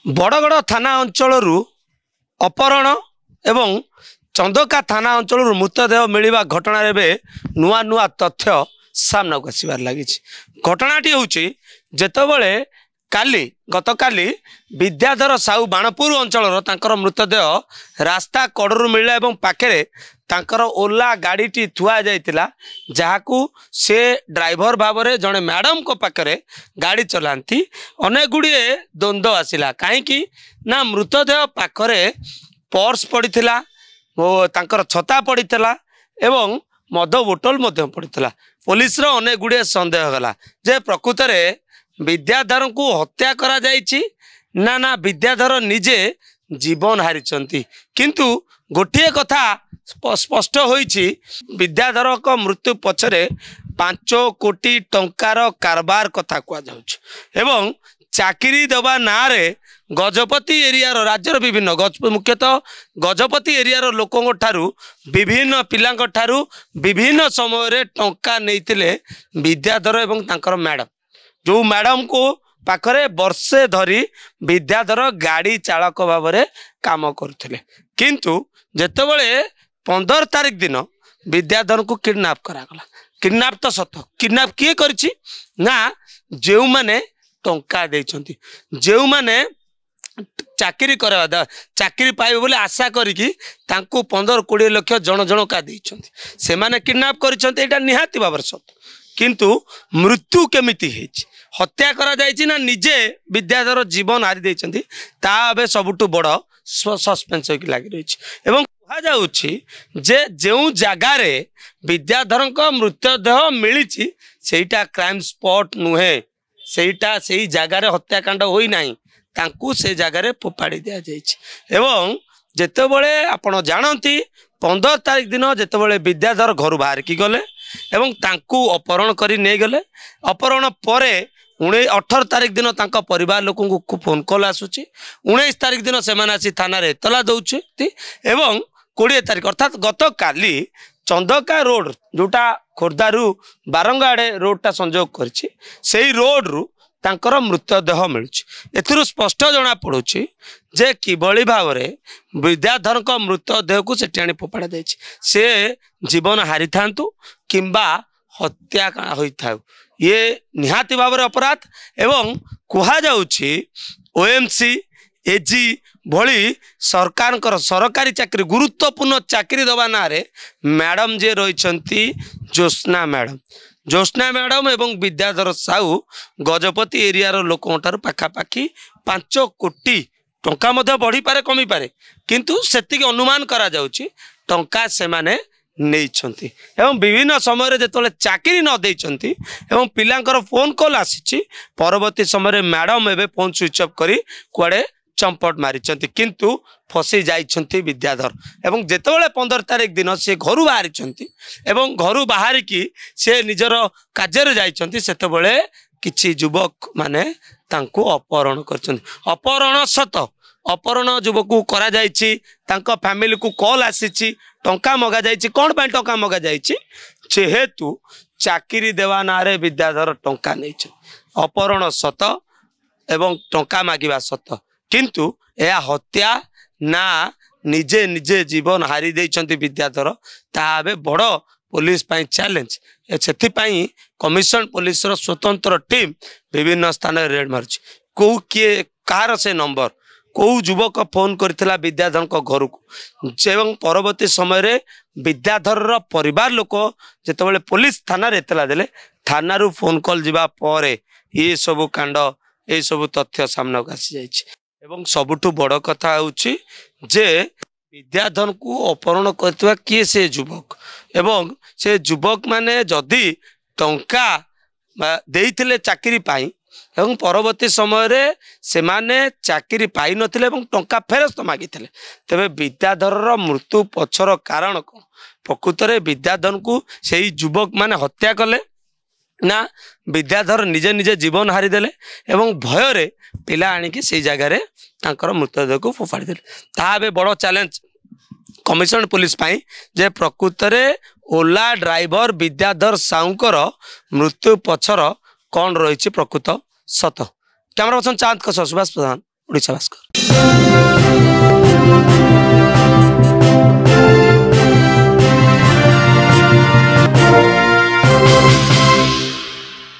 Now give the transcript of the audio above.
बड़गड़ थाना अंचल अपहरण एवं चंदका थाना अंचल मृतदेह मिलवा घटना नुआ नुआ तथ्य सामना को आसबार लगी। घटनाटी हूँ जितेबले काली गतकाली विद्याधर साहू बाणपुर अंचल मृतदेह रास्ता कड़ू मिलला और पाखे तांकर ओला गाड़ी थुआ जाइतिला जहाकू से ड्राइवर भाव में जड़े मैडम को पाखे गाड़ी चलाती अनेक गुड़िए द्वंद्व आसला कहीं ना मृतदेह पाखरे पर्स पड़ीला तांकर छता पड़ीला एवं मद बोतल पड़ीला। पुलिस रो अनेक गुड़िए संदेह गला जे प्रकृत में विद्याधर को हत्या करा जाइछि ना ना विद्याधर निजे जीवन हारिचंती। किंतु गोटे कथा स्पष्ट होइछि विद्याधर को मृत्यु पछरे 5 कोटी टंकार कारबार कथा कह जाउछि एवं चाकरी देवा ना रे गजपति एरिया राज्यर विभिन्न मुख्यतः गजपति एरिया लोकों ठारू विभिन्न पिलांक ठारू विभिन्न समय रे टंका नैतिले विद्याधर एवं तांकर मैडम जो मैडम को पाखरे वर्षे धरी विद्याधर गाड़ी चालक भाव में काम करुले किंतु जेतेबेले 15 तारीख दिन विद्याधर को किडनैप करागला। किडनैप तो सत किडनैप किए करिछि ना जेउ माने टंका देइछंती जेउ माने चाकरी करवा चाकरी पाइबे बोले आशा करिकी तांको 15-20 लाख जन जन का देइछंती से माने किडनैप करिछंती एटा निहाती भाबर सत। किंतु मृत्यु केमिति हेछि हत्या करा जाइछि ना निजे विद्याधर जीवन हारी देइछंती ता अबे सबुटु बड़ सस्पेंस होकी लागि रहिछि एवं कहा जाउछि जे जेउ जगह रे विद्याधर को मृतदेह मिलिछि सेटा क्राइम स्पॉट नुहे सेटा सेही जगह रे हत्याकांड होई नाही तांकू से जगह रे फोपाड़ी दिया जाइछि एवं जेतेबेले आपण जानती 15 तारीख दिन जेतेबेले विद्याधर घर बाहर की गले एवं तांकू अपहरण करी नै गले अपहरण परे 18 तारीख दिन तांका परिवार लोकों को फोन कॉल आसुची 19 तारीख दिन से आसी थाना रे एतला दउछि एवं 20 तारीख अर्थात गत काली चंदका रोड जोटा खोर्धारू बारंगाड़े रोडटा संजोग करछि सेही रोड रु तांकर मृतदेह मिलुछि। एथिरु स्पष्ट जना पड़ुछि जे किभली भाव में विद्याधर को मृतदेह को सेठी आनी फोपाड़ा जाइछि से जीवन हारी थांतु किंबा हत्या होई थाउ ये निहाती भाव में अपराध एवं कुहा जाउछि ओएमसी एजी भली सरकार सरकारी चाकरी गुरुत्वपूर्ण चाकरी दबा ना रे मैडम जे रहिछंती ज्योत्स्ना मैडम एवं विद्याधर साहू गजपति एरिया लोकों पाखापाखि 5 कोटी टंका बढ़ी पारे कमी पारे किंतु सेतिक अनुमान करा जाउछि टंका से माने नैछंती एवं विभिन्न समय जेतले चाकरी न देइछंती एवं पिलांकर फोन कॉल आसीछि परवर्ती समय मैडम एबे फोन स्विच ऑफ करी कुआडे चंपट मारिछंती किंतु फसी जाइछंती विद्याधर एवं जेतेबेले 15 तारीख दिन से घर बाहरिछंती एवं घर बाहर की से निजर कार्य जाइछंती सेतेबेले किछि युवक माने तांको अपहरण करछंती अपहरण सत अपहरण युवक को करा जाइछि तांको फैमिली को कॉल आसीछि टंका मगा जाइछि कोन पय टंका मगा जाइछि जेहेतु चाकरी देवा ना रे विद्याधर टंका नैछ अपहरण सत एवं टंका मागिबा सत किंतु यह हत्या ना निजे निजे जीवन हारी देइछंती विद्याधर ताबे बड़ पुलिस पाई चैलेंज से कमिशन पुलिस रो स्वतंत्र टीम विभिन्न स्थान रेड मार्च को किए कार से नंबर कौ युवक फोन करथिला विद्याधर को घर को एवं परवर्ती समय रे विद्याधर रो परिवार लोक जेतेबेले पुलिस थाना रे एतला देले थाना रु फोन कॉल जिबा परे ये सब कांड ए सब तथ्य सामना को आसी जाइछि एवं सबुठु बड़ कथा होछि जे विद्याधर को अपहरण करथिबा किए से युवक एवं से युवक माने जदि टंका देइथिले चाकरी पाई एवं परवर्ती समय रे से माने चाकरी पाई नथिले एवं टंका फेरस्त मागिथिले तबे विद्याधर रो मृत्यु पछर कारण को प्रकृत रे विद्याधर को सेही युवक माने हत्या कले ना विद्याधर निजे निजे जीवन हारी देले एवं भय रे पिला आनिकी से जगह रे तांकर मृतदेह को फोपाड़ी देले ताबे बड़ चैलेंज कमिशन पुलिस पाई जे प्रकृत रे ओला ड्राइवर विद्याधर साउकर मृत्यु पछर कौन रही प्रकृत सत कैमरा पर्सन चांद सुभाष प्रधान ଓଡ଼ିଶା ଭାସ୍କର।